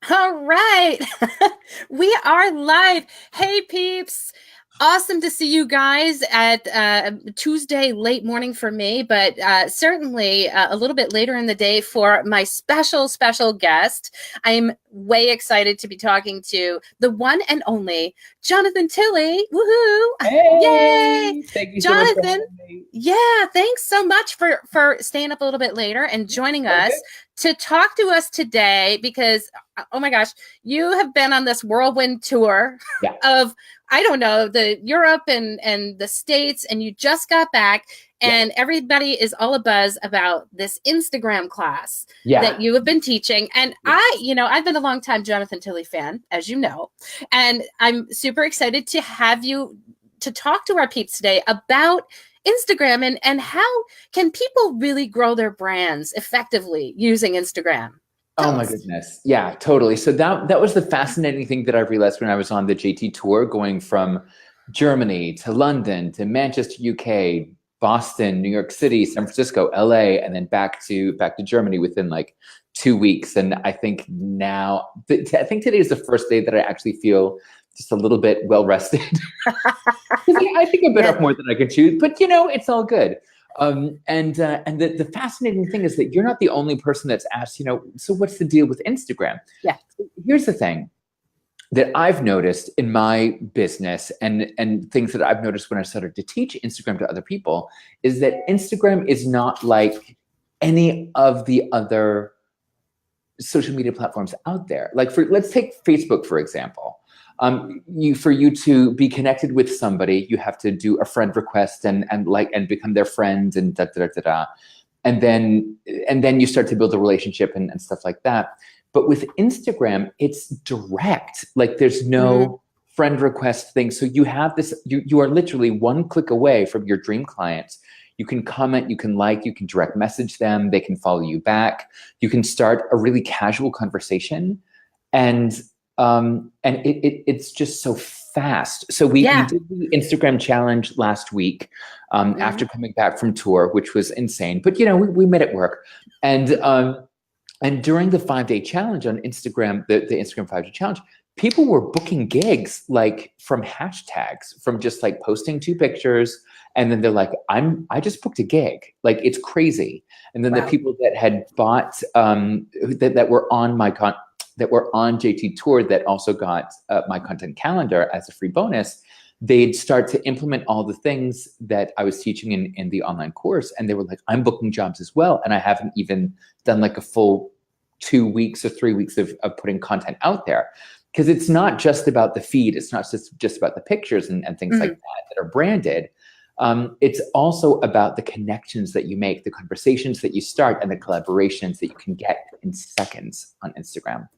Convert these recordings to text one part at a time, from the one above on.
All right. We are live. Hey, peeps. Awesome to see you guys at Tuesday late morning for me, but certainly a little bit later in the day for my special guest. I'm way excited to be talking to the one and only Jonathan Tilley. Woohoo! Yay! Hey, thank you so much for Jonathan, having me. yeah, thanks so much for staying up a little bit later and joining So good. us to talk to us today because oh my gosh, you have been on this whirlwind tour Yeah, of I don't know, the Europe and the States, and you just got back, yeah, and everybody is all abuzz about this Instagram class that yeah, you have been teaching. And yeah. I've been a long time Jonathan Tilley fan, as you know, and I'm super excited to have you to talk to our peeps today about Instagram and how can people really grow their brands effectively using Instagram. Oh Tell my us. goodness. Yeah, totally. So that was the fascinating thing that I realized when I was on the JT tour, going from Germany to London to Manchester, UK, Boston, New York City, San Francisco, LA, and then back to Germany within like 2 weeks. And I think now, I think today is the first day that I actually feel just a little bit well rested. I think I bit Yeah. off more than I can chew, but it's all good. And the fascinating thing is that you're not the only person that's asked, so what's the deal with Instagram? Yeah. Here's the thing that I've noticed in my business and things that I've noticed when I started to teach Instagram to other people is that Instagram is not like any of the other social media platforms out there. Like let's take Facebook, for example. For you to be connected with somebody, you have to do a friend request and become their friend and da da da da, and then you start to build a relationship and stuff like that. But with Instagram, it's direct. Like there's no friend request thing. So you have this. You are literally one click away from your dream clients. You can comment, you can like, you can direct message them. They can follow you back. You can start a really casual conversation, and it's just so fast. So we Yeah. did the Instagram challenge last week after coming back from tour, which was insane. But we made it work. And during the 5-day challenge on Instagram, the Instagram 5-day challenge, people were booking gigs like from hashtags, from just like posting 2 pictures, and then they're like, I just booked a gig. Like it's crazy. And then the people that had bought that were on that were on JT Tour that also got my content calendar as a free bonus, they'd start to implement all the things that I was teaching in the online course. And they were like, I'm booking jobs as well. And I haven't even done like a full 2 weeks or 3 weeks of putting content out there. Because it's not just about the feed. It's not just about the pictures and things like that are branded. It's also about the connections that you make, the conversations that you start, and the collaborations that you can get in seconds on Instagram.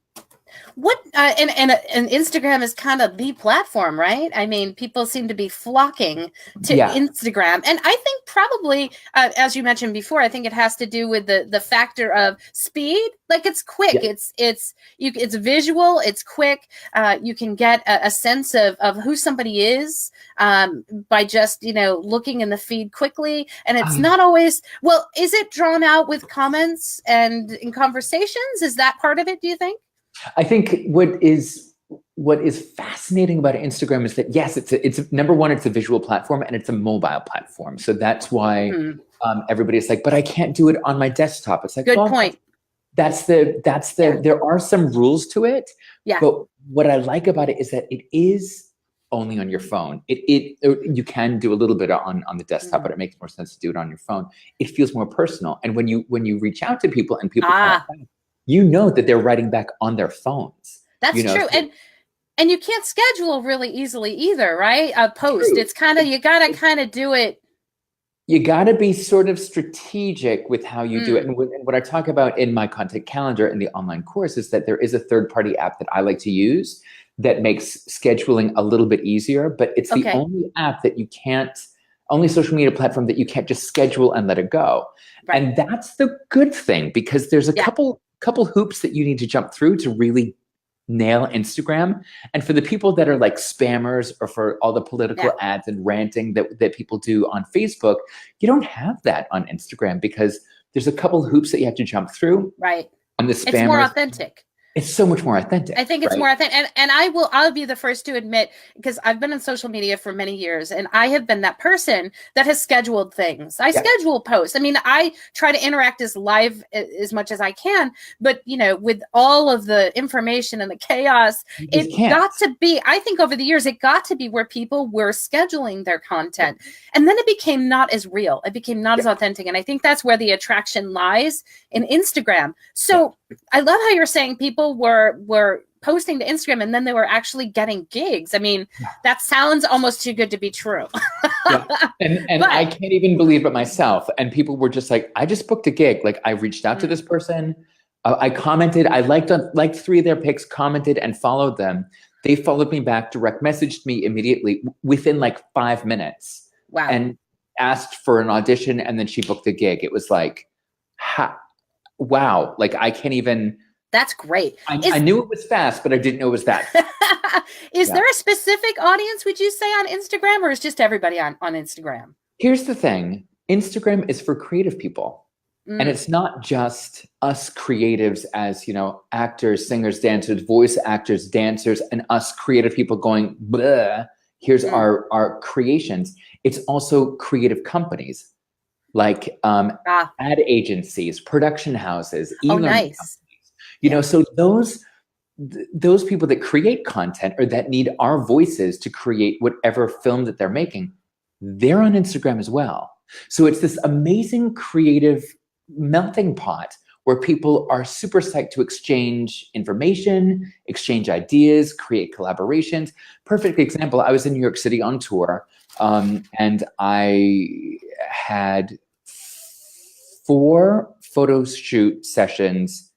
What and Instagram is kind of the platform, right? I mean, people seem to be flocking to Yeah. Instagram, and I think probably, as you mentioned before, I think it has to do with the factor of speed. Like it's quick, Yeah. it's visual, it's quick. You can get a sense of who somebody is by just looking in the feed quickly, and it's not always well. Is it drawn out with comments and in conversations? Is that part of it? Do you think? I think what is fascinating about Instagram is that yes, it's number one, it's a visual platform and it's a mobile platform. So that's why everybody's like, but I can't do it on my desktop. It's like, Good well, point. That's there are some rules to it. Yeah. But what I like about it is that it is only on your phone. You can do a little bit on the desktop, but it makes more sense to do it on your phone. It feels more personal. And when you reach out to people and people comment back, you know that they're writing back on their phones. That's true. And you can't schedule really easily either, right? A post. True. It's kind of you gotta kind of do it. You got to be sort of strategic with how you do it. And what I talk about in my content calendar in the online course is that there is a third-party app that I like to use that makes scheduling a little bit easier, but it's the only app that you can't, only social media platform that you can't just schedule and let it go. Right. And that's the good thing, because there's a couple hoops that you need to jump through to really nail Instagram. And for the people that are like spammers, or for all the political ads and ranting that people do on Facebook, you don't have that on Instagram, because there's a couple hoops that you have to jump through. Right. And the spammers, it's more authentic. It's so much more I authentic, think it's right? more authentic, and I'll be the first to admit, because I've been on social media for many years, and I have been that person that has scheduled things. I Yeah, schedule posts. I mean, I try to interact as live as much as I can, but with all of the information and the chaos, you just it can't. got to be. I think over the years, it got to be where people were scheduling their content, and then it became not as real. It became not as Yeah, authentic, and I think that's where the attraction lies in Instagram. yeah, So I love how you're saying people were posting to Instagram and then they were actually getting gigs. I mean, yeah. that sounds almost too good to be true. Yeah. And I But can't even believe it myself. And people were just like, I just booked a gig. Like I reached out to mm, this person. I commented, I liked 3 of their pics, commented and followed them. They followed me back, direct messaged me immediately within like 5 minutes wow, and asked for an audition. And then she booked the gig. It was like, wow. Like I can't even, that's great. I Is knew it was fast, but I didn't know it was that fast. is Yeah. there a specific audience, would you say, on Instagram, or is just everybody on Instagram? Here's the thing. Instagram is for creative people. And Mm, it's not just us creatives as, actors, singers, dancers, voice actors, dancers, and us creative people going, bleh, here's mm. our creations. It's also creative companies like Ah, ad agencies, production houses, oh, e-learning nice. companies. Yeah. So those people that create content or that need our voices to create whatever film that they're making, they're on Instagram as well. So it's this amazing creative melting pot where people are super psyched to exchange information, exchange ideas, create collaborations. Perfect example, I was in New York City on tour, and I had 4 photo shoot sessions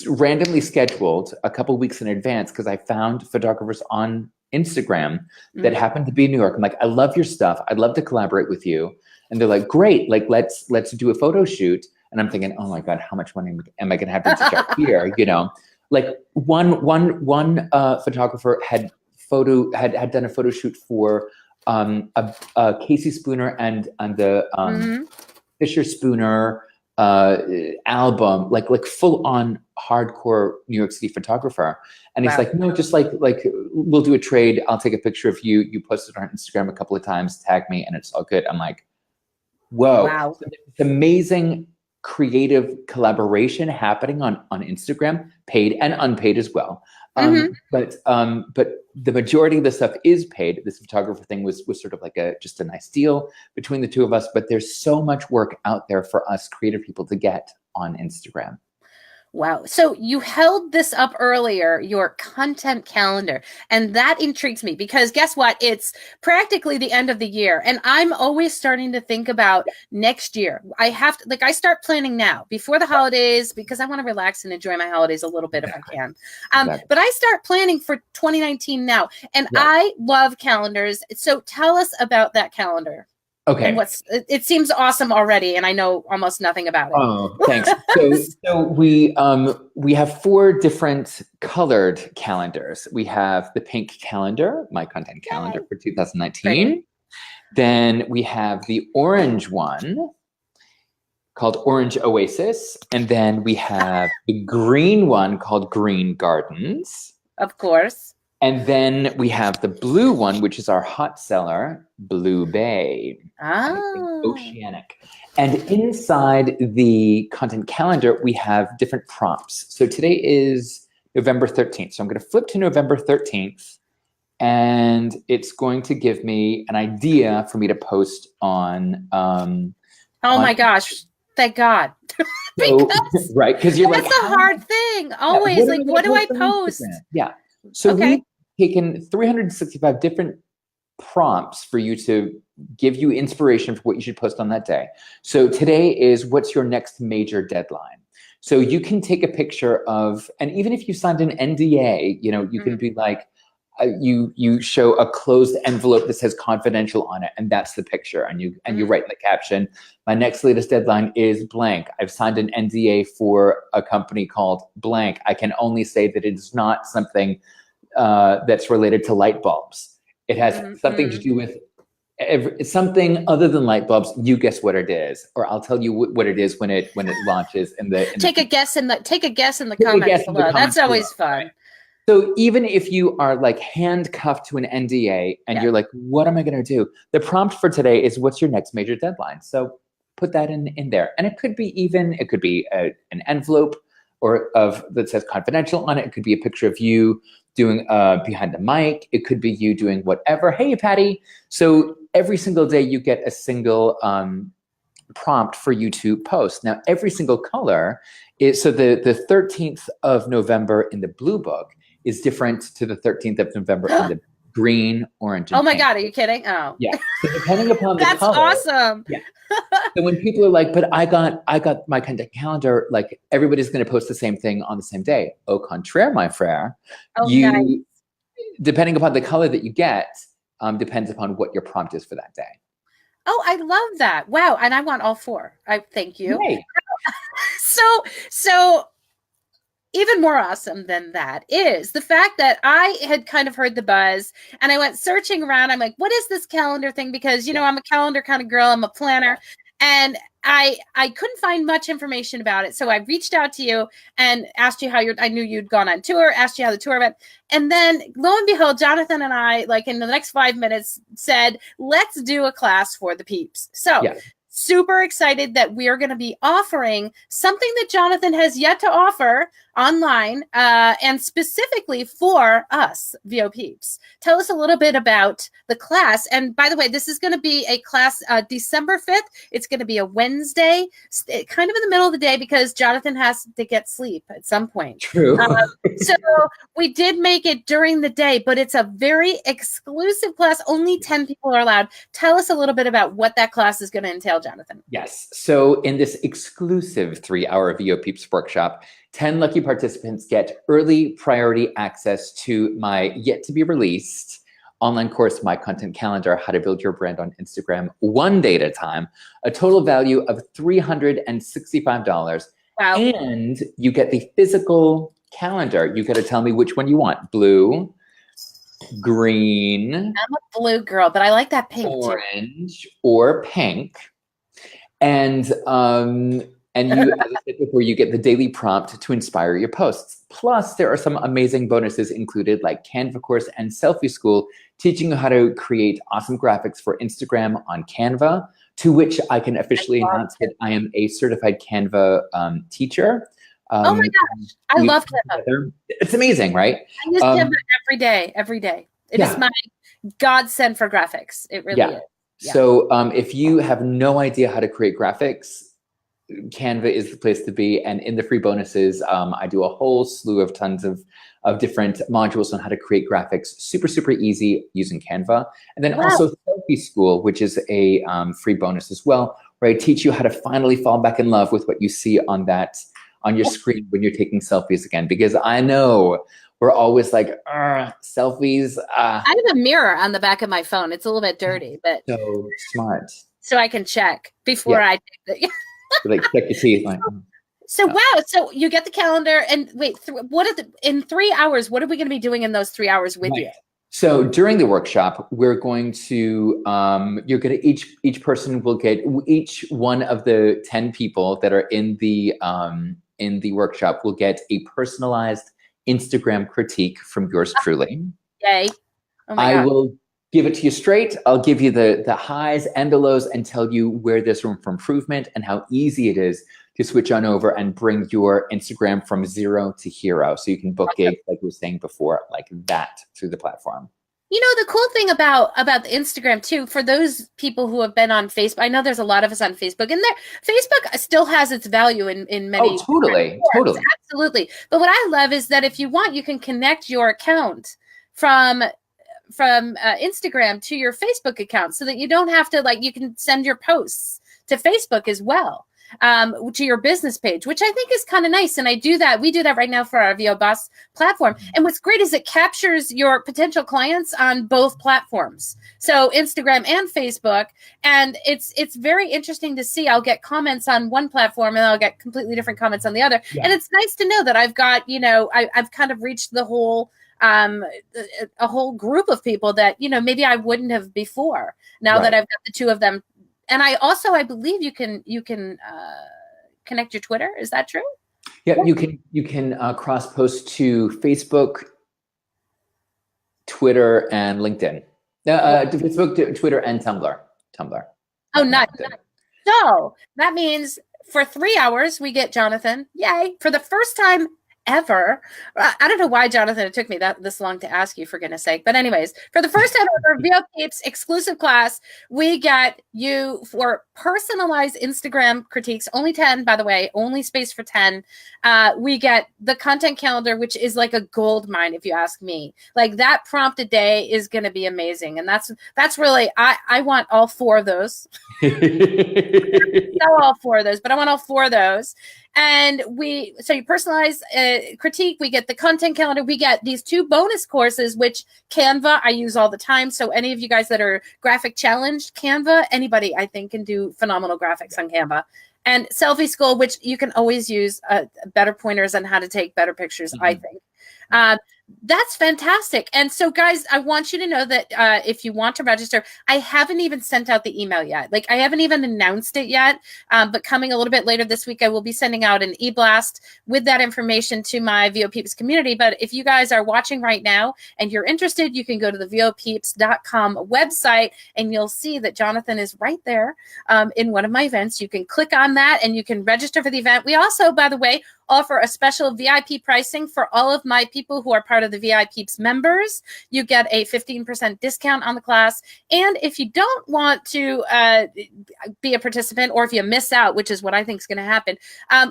randomly scheduled a couple weeks in advance because I found photographers on Instagram that Mm. happened to be in New York. I'm like, I love your stuff. I'd love to collaborate with you. And they're like, great, like let's do a photo shoot. And I'm thinking, oh my God, how much money am I gonna have to start here? Like one photographer had done a photo shoot for a Casey Spooner and the Hmm. Fisher Spooner album, like full on hardcore New York City photographer. And he's Wow. like, no, just like we'll do a trade. I'll take a picture of you. You post it on Instagram a couple of times, tag me, and it's all good. I'm like, whoa, Wow. it's amazing creative collaboration happening on Instagram, paid and unpaid as well. Hmm. But the majority of the stuff is paid. This photographer thing was sort of like just a nice deal between the two of us. But there's so much work out there for us creative people to get on Instagram. Wow. So you held this up earlier, your content calendar, and that intrigues me because guess what? It's practically the end of the year, and I'm always starting to think about next year. I have to, I start planning now before the holidays because I want to relax and enjoy my holidays a little bit if I Exactly. can. Exactly. But I start planning for 2019 now, and Yeah. I love calendars. So tell us about that calendar. And Okay. it seems awesome already, and I know almost nothing about Oh, thanks. So we have 4 different colored calendars. We have the pink calendar, my content calendar Yay. for Pretty. 2019. Then we have the orange one called Orange Oasis, and then we have the green one called Green Gardens. Of course. And then we have the blue one, which is our hot seller, Blue Bay. Anything Ah. oceanic. And inside the content calendar, we have different prompts. So today is November 13th. So I'm going to flip to November 13th, and it's going to give me an idea for me to post on. Oh my gosh. Thank God. So, Because right, because you're like, that's a hard thing. yeah, Always. am I Like, gonna what do I on post? Instagram? Yeah. So Okay. we've taken 365 different prompts for you to give you inspiration for what you should post on that day. So today is what's your next major deadline? So you can take a picture of, and even if you signed an NDA, you can be like, you show a closed envelope that says confidential on it, and that's the picture. And you write in the caption, my next latest deadline is blank. I've signed an NDA for a company called blank. I can only say that it's not something that's related to light bulbs. It has something to do with something other than light bulbs. You guess what it is, or I'll tell you what it is when it launches in the. Take a guess in the comments below. That's always fun. Right? So even if you are like handcuffed to an NDA and you're like, what am I going to do? The prompt for today is, what's your next major deadline? So put that in there. And it could be an envelope that says confidential on it. It could be a picture of you doing behind the mic. It could be you doing whatever. Hey, Patty. So every single day you get a single prompt for you to post. Now, every single color is, so the 13th of November in the blue book is different to the 13th of November in the green, orange, and oh my pink. God, are you kidding? Oh. Yeah. So depending upon the That's color. awesome. Yeah. So when people are like, but I got my content calendar, like everybody's going to post the same thing on the same day. Au contraire, my frere. Nice. Depending upon the color that you get, depends upon what your prompt is for that day. Oh, I love that. Wow. And I want all four. I thank you. Yay. So even more awesome than that is the fact that I had kind of heard the buzz and I went searching around. I'm like, what is this calendar thing? Because, I'm a calendar kind of girl. I'm a planner. And I couldn't find much information about it. So I reached out to you and asked you I knew you'd gone on tour, asked you how the tour went. And then lo and behold, Jonathan and I, like in the next 5 minutes, said, let's do a class for the Peeps. So super excited that we are going to be offering something that Jonathan has yet to offer online and specifically for us, VO Peeps. Tell us a little bit about the class. And by the way, this is going to be a class December 5th. It's going to be a Wednesday, kind of in the middle of the day because Jonathan has to get sleep at some point. True. So we did make it during the day, but it's a very exclusive class. Only 10 people are allowed. Tell us a little bit about what that class is going to entail, Jonathan. Yes. So in this exclusive 3-hour VO Peeps workshop, 10 lucky participants get early priority access to my yet to be released online course, My Content Calendar, How to Build Your Brand on Instagram one day at a time, a total value of $365. Wow. And you get the physical calendar. You got to tell me which one you want. Blue, green. I'm a blue girl, but I like that pink orange too. Or pink. And you, as I said before, you get the daily prompt to inspire your posts. Plus, there are some amazing bonuses included, like Canva course and Selfie School, teaching you how to create awesome graphics for Instagram on Canva, to which I can officially announce that I am a certified Canva teacher. Oh my gosh, I love Canva. It's amazing, right? I use Canva every day. It is my godsend for graphics. It really is. Yeah. So if you have no idea how to create graphics, Canva is the place to be. And in the free bonuses, I do a whole slew of tons of different modules on how to create graphics, super, super easy using Canva. And then also Selfie School, which is a free bonus as well, where I teach you how to finally fall back in love with what you see on your screen when you're taking selfies again. Because I know we're always like, selfies. I have a mirror on the back of my phone. It's a little bit dirty, but so smart. So I can check before I take the like check your teeth. Like, so wow! So you get the calendar, and wait, in 3 hours? What are we going to be doing in those 3 hours with you? So during the workshop, we're going to you're going to each person will get, each one of the 10 people that are in the workshop will get a personalized Instagram critique from yours truly. Yay! Oh my God. I will give it to you straight. I'll give you the highs and the lows and tell you where there's room for improvement and how easy it is to switch on over and bring your Instagram from 0 to hero. So you can book gigs, like we were saying before, like that through the platform. You know, the cool thing about the Instagram too, for those people who have been on Facebook, I know there's a lot of us on Facebook, and Facebook still has its value in many. Oh, totally. Absolutely. But what I love is that if you want, you can connect your account from Instagram to your Facebook account, so that you don't have to, like, you can send your posts to Facebook as well. to your business page, which I think is kind of nice. And I do that. We do that right now for our VO Boss platform. And what's great is it captures your potential clients on both platforms. So Instagram and Facebook. And it's very interesting to see. I'll get comments on one platform and I'll get completely different comments on the other. Yeah. And it's nice to know that I've got, you know, I've kind of reached the whole a whole group of people that, you know, maybe I wouldn't have before, now that I've got the two of them. And I believe you can connect your Twitter. Is that true? Yeah, you can cross post to Facebook, Twitter, and LinkedIn. Facebook, Twitter, and Tumblr. Oh, nice. So that means for 3 hours we get Jonathan. Yay! For the first time ever. I don't know why, Jonathan, it took me this long to ask you, for goodness sake. But anyways, for the first time ever, VO Peeps exclusive class, we get you for personalized Instagram critiques. Only 10, by the way, only space for 10. We get the content calendar, which is like a gold mine, if you ask me. Like that prompt a day is going to be amazing. And that's really, I want all 4 of those. Not all 4 of those, but I want all 4 of those. And so you personalize critique, we get the content calendar, we get these 2 bonus courses, which Canva I use all the time. So any of you guys that are graphic challenged, Canva, anybody I think can do phenomenal graphics on Canva. And Selfie School, which you can always use better pointers on how to take better pictures, I think. That's fantastic. And so, guys, I want you to know that if you want to register, I haven't even sent out the email yet. Like, I haven't even announced it yet. But coming a little bit later this week, I will be sending out an e-blast with that information to my VO Peeps community. But if you guys are watching right now and you're interested, you can go to the vopeeps.com website and you'll see that Jonathan is right there in one of my events. You can click on that and you can register for the event. We also, by the way, offer a special VIP pricing for all of my people who are part of the VI Peeps members. You get a 15% discount on the class. And if you don't want to be a participant, or if you miss out, which is what I think is going to happen,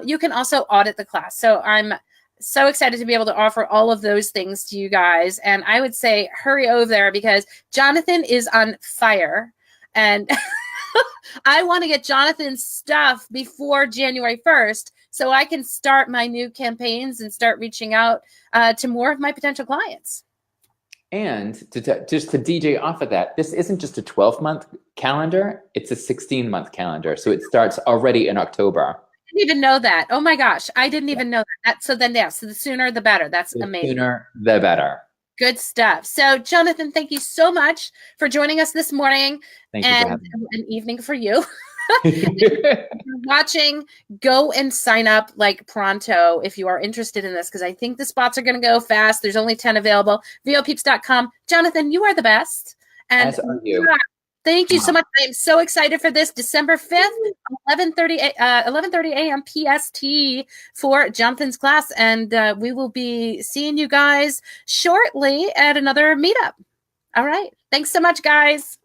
you can also audit the class. So I'm so excited to be able to offer all of those things to you guys. And I would say hurry over there because Jonathan is on fire. And I want to get Jonathan's stuff before January 1st so I can start my new campaigns and start reaching out to more of my potential clients. And just to DJ off of that, this isn't just a 12-month calendar, it's a 16-month calendar. So it starts already in October. I didn't even know that. Oh my gosh, I didn't even know that. So then, yeah, so the sooner the better. That's amazing. The sooner the better. Good stuff. So, Jonathan, thank you so much for joining us this morning. Thank you for having me. An evening for you. If you're watching, go and sign up like pronto if you are interested in this, because I think the spots are going to go fast. There's only 10 available. VOPeeps.com. Jonathan, you are the best. And as are you. Thank you so much. I am so excited for this December 5th, 11:30 a.m. PST for Jonathan's class. And we will be seeing you guys shortly at another meetup. All right. Thanks so much, guys.